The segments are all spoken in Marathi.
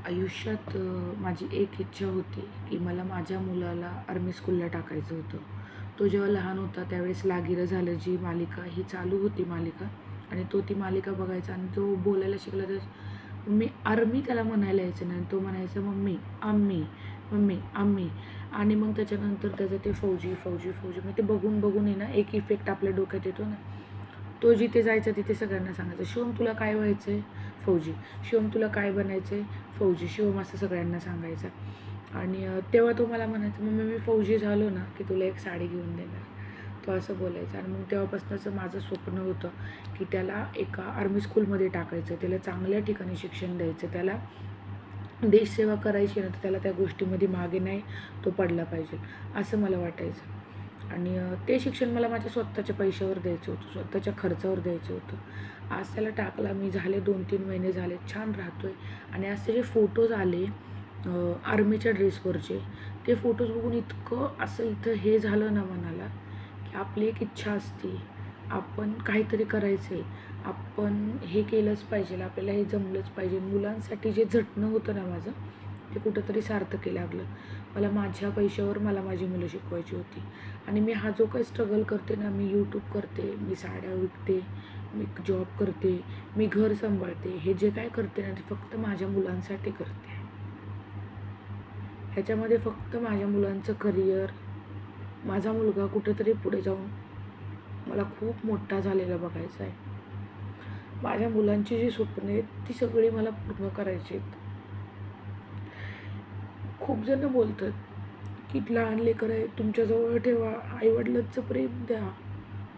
आयुष्यात माझी एक इच्छा होती की मला माझ्या मुलाला आर्मी स्कूलला टाकायचं होतं. तो जेव्हा लहान होता त्यावेळेस लागिरं झालं जी मालिका ही चालू होती मालिका आणि तो ती मालिका बघायचा आणि तो बोलायला शिकला तर मम्मी आर्मी त्याला म्हणायला यायचं नाही. तो म्हणायचा मम्मी आम्मी, मम्मी आम्मी आणि मग त्याच्यानंतर त्याचं ते फौजी, फौजी, फौजी मग ते बघून बघून आहे ना एक इफेक्ट आपल्या डोक्यात येतो ना. तो जिथे जायचा तिथे सगळ्यांना सांगायचा शिवम तुला काय व्हायचं आहे फौजी, शिवम तुला काय बनायचं आहे फौजी, शिवम असं सगळ्यांना सांगायचा. आणि तेव्हा तो मला म्हणायचा मम्मी मी फौजी झालो ना की तुला एक साडी घेऊन देणार. तो असं बोलायचा आणि मग तेव्हापासूनचं माझं स्वप्न होतं की त्याला एका आर्मी स्कूलमध्ये टाकायचं, त्याला चांगल्या ठिकाणी शिक्षण द्यायचं, त्याला देशसेवा करायची ना तर त्याला त्या गोष्टीमध्ये मागे नाही तो पडला पाहिजे असं मला वाटायचं. आणि ते शिक्षण मला माझ्या स्वतःच्या पैशावर द्यायचं होतं, स्वतःच्या खर्चावर द्यायचं होतं. आज त्याला टाकला मी, झाले 2-3 महिने झाले, छान राहतो आहे. आणि आज जे फोटोज आले आर्मीच्या ड्रेसवरचे, ते फोटोज बघून इतकं असं इथं हे झालं ना मनाला की आपली एक इच्छा असते, आपण काहीतरी करायचं आहे, आपण हे केलंच पाहिजे, आपल्याला हे जमलंच पाहिजे. मुलांसाठी जे झटणं होतं ना माझं ते कुठंतरी सार्थकी लागलं. मला माझ्या पैशावर मला माझी मुलं शिकवायची होती. आणि मी हा जो काही स्ट्रगल करते ना, मी यूट्यूब करते, मी साड्या विकते, मी जॉब करते, मी घर सांभाळते, हे जे काय करते ना ते फक्त माझ्या मुलांसाठी करते. ह्याच्यामध्ये फक्त माझ्या मुलांचं करिअर, माझा मुलगा कुठेतरी पुढे जाऊन मला खूप मोठा झालेला बघायचा आहे. माझ्या मुलांची जी स्वप्न आहेत ती सगळी मला पूर्ण करायची आहेत. खूप जण बोलतात की लहान लेकरं आहे तुमच्याजवळ ठेवा, आईवडिलांचं प्रेम द्या.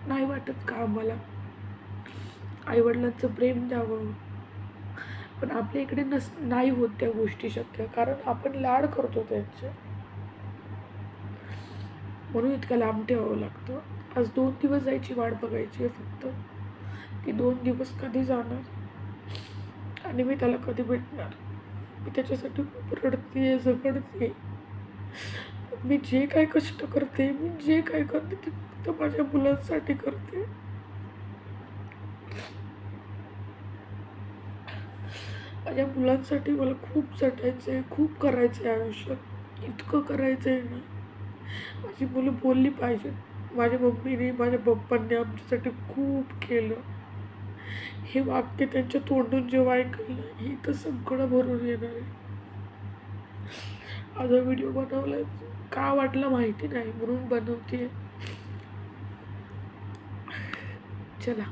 नाही वाटत का आम्हाला आईवडिलांचं प्रेम द्यावं? पण आपल्या इकडे नाही होत त्या गोष्टी शक्य, कारण आपण लाड करतो त्यांचे, म्हणून इतकं लांब ठेवावं लागतं. आज 2 दिवस जायची वाट बघायची आहे फक्त, की 2 दिवस कधी जाणार आणि मी त्याला कधी भेटणार. मी त्याच्यासाठी खूप रडते, झगडते. मी जे काय कष्ट करते, मी जे काय करते ते फक्त माझ्या मुलांसाठी करते. माझ्या मुलांसाठी मला खूप झटायचं आहे, खूप करायचं आहे आयुष्यात, इतकं करायचं आहे ना. माझी मुलं बोलली पाहिजेत, माझ्या मम्मीने, माझ्या पप्पांनी आमच्यासाठी खूप केलं. हे वाक्य त्यांच्या तोंडून जेव्हा ऐकलं हे तर सगळं भरून येणार आहे. आज हा व्हिडिओ बनवला का वाटला माहिती नाही, म्हणून बनवते. चला.